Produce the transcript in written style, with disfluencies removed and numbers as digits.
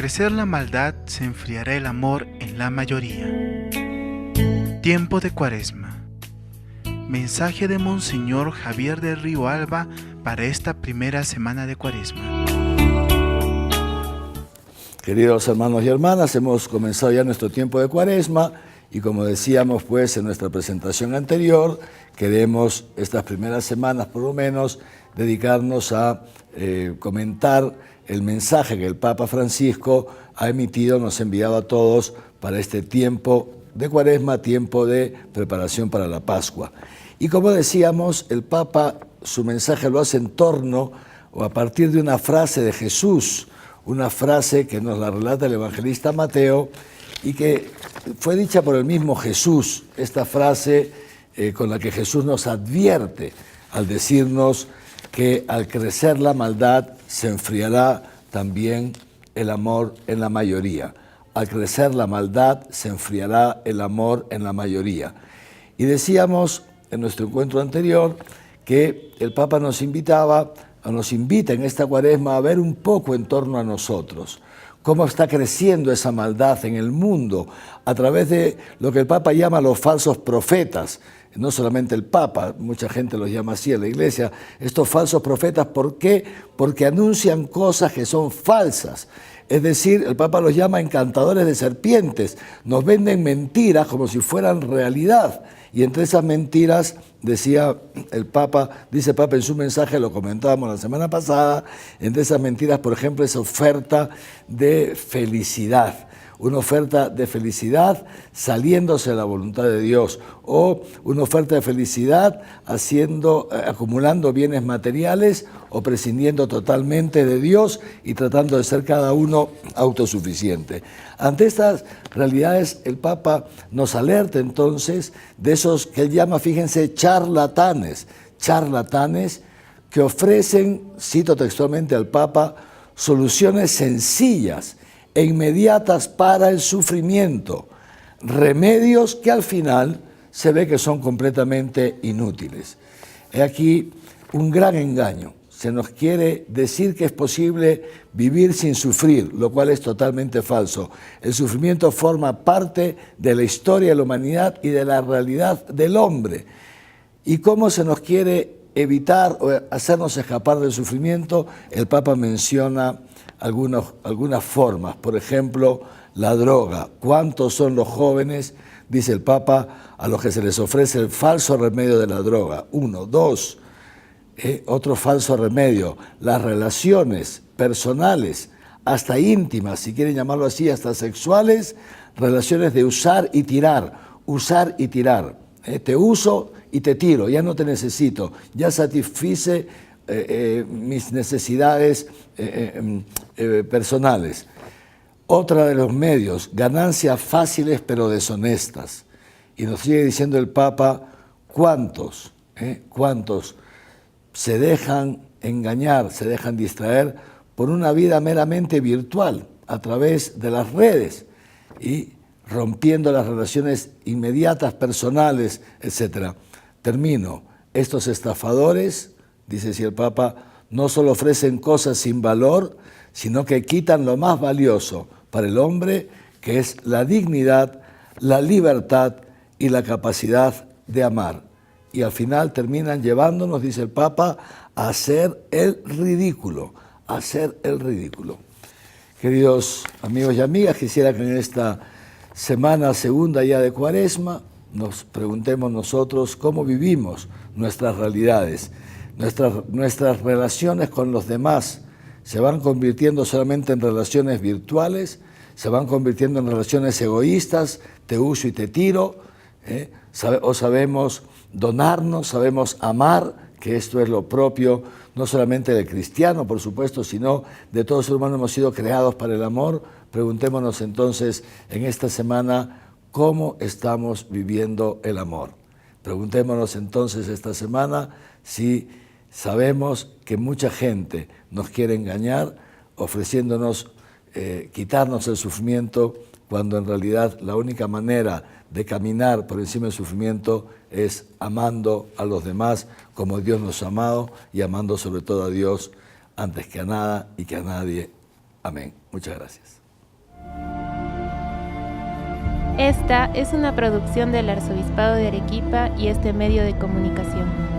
crecer la maldad se enfriará el amor en la mayoría. Tiempo de Cuaresma. Mensaje de Monseñor Javier del Río Alba para esta primera semana de Cuaresma. Queridos hermanos y hermanas, hemos comenzado ya nuestro tiempo de Cuaresma y como decíamos pues en nuestra presentación anterior, queremos estas primeras semanas por lo menos dedicarnos a comentar el mensaje que el Papa Francisco ha emitido, nos ha enviado a todos para este tiempo de Cuaresma, tiempo de preparación para la Pascua. Y como decíamos, el Papa su mensaje lo hace en torno o a partir de una frase de Jesús, una frase que nos la relata el evangelista Mateo y que fue dicha por el mismo Jesús, esta frase con la que Jesús nos advierte al decirnos que al crecer la maldad se enfriará también el amor en la mayoría. Al crecer la maldad se enfriará el amor en la mayoría. Y decíamos en nuestro encuentro anterior que el Papa nos invita en esta Cuaresma a ver un poco en torno a nosotros, cómo está creciendo esa maldad en el mundo a través de lo que el Papa llama los falsos profetas. No solamente el Papa, mucha gente los llama así en la Iglesia, estos falsos profetas, ¿por qué? Porque anuncian cosas que son falsas. Es decir, el Papa los llama encantadores de serpientes, nos venden mentiras como si fueran realidad. Y entre esas mentiras, decía el Papa, dice el Papa en su mensaje, lo comentábamos la semana pasada, entre esas mentiras, por ejemplo, esa oferta de felicidad. Una oferta de felicidad saliéndose de la voluntad de Dios, o una oferta de felicidad acumulando bienes materiales o prescindiendo totalmente de Dios y tratando de ser cada uno autosuficiente. Ante estas realidades, el Papa nos alerta entonces de esos que él llama, fíjense, charlatanes que ofrecen, cito textualmente al Papa, soluciones sencillas e inmediatas para el sufrimiento, remedios que al final se ve que son completamente inútiles. He aquí un gran engaño. Se nos quiere decir que es posible vivir sin sufrir, lo cual es totalmente falso. El sufrimiento forma parte de la historia de la humanidad y de la realidad del hombre. ¿Y cómo se nos quiere evitar o hacernos escapar del sufrimiento? El Papa menciona algunas formas, por ejemplo, la droga. ¿Cuántos son los jóvenes, dice el Papa, a los que se les ofrece el falso remedio de la droga? 1, 2, otro falso remedio, las relaciones personales, hasta íntimas, si quieren llamarlo así, hasta sexuales, relaciones de usar y tirar, te uso y te tiro, ya no te necesito, ya satisfice mis necesidades personales. Otra de los medios, ganancias fáciles pero deshonestas. Y nos sigue diciendo el Papa, ¿cuántos se dejan engañar, se dejan distraer por una vida meramente virtual a través de las redes y rompiendo las relaciones inmediatas, personales, etc.? Termino. Estos estafadores, dice así el Papa, no solo ofrecen cosas sin valor, sino que quitan lo más valioso para el hombre, que es la dignidad, la libertad y la capacidad de amar. Y al final terminan llevándonos, dice el Papa, a hacer el ridículo, Queridos amigos y amigas, quisiera que en esta semana segunda ya de Cuaresma nos preguntemos nosotros cómo vivimos nuestras realidades. Nuestras relaciones con los demás se van convirtiendo solamente en relaciones virtuales, se van convirtiendo en relaciones egoístas, te uso y te tiro, o sabemos donarnos, sabemos amar, que esto es lo propio no solamente del cristiano, por supuesto, sino de todo ser humano. Hemos sido creados para el amor. Preguntémonos entonces en esta semana cómo estamos viviendo el amor. Preguntémonos entonces esta semana si sabemos que mucha gente nos quiere engañar ofreciéndonos quitarnos el sufrimiento, cuando en realidad la única manera de caminar por encima del sufrimiento es amando a los demás como Dios nos ha amado y amando sobre todo a Dios antes que a nada y que a nadie. Amén. Muchas gracias. Esta es una producción del Arzobispado de Arequipa y este medio de comunicación.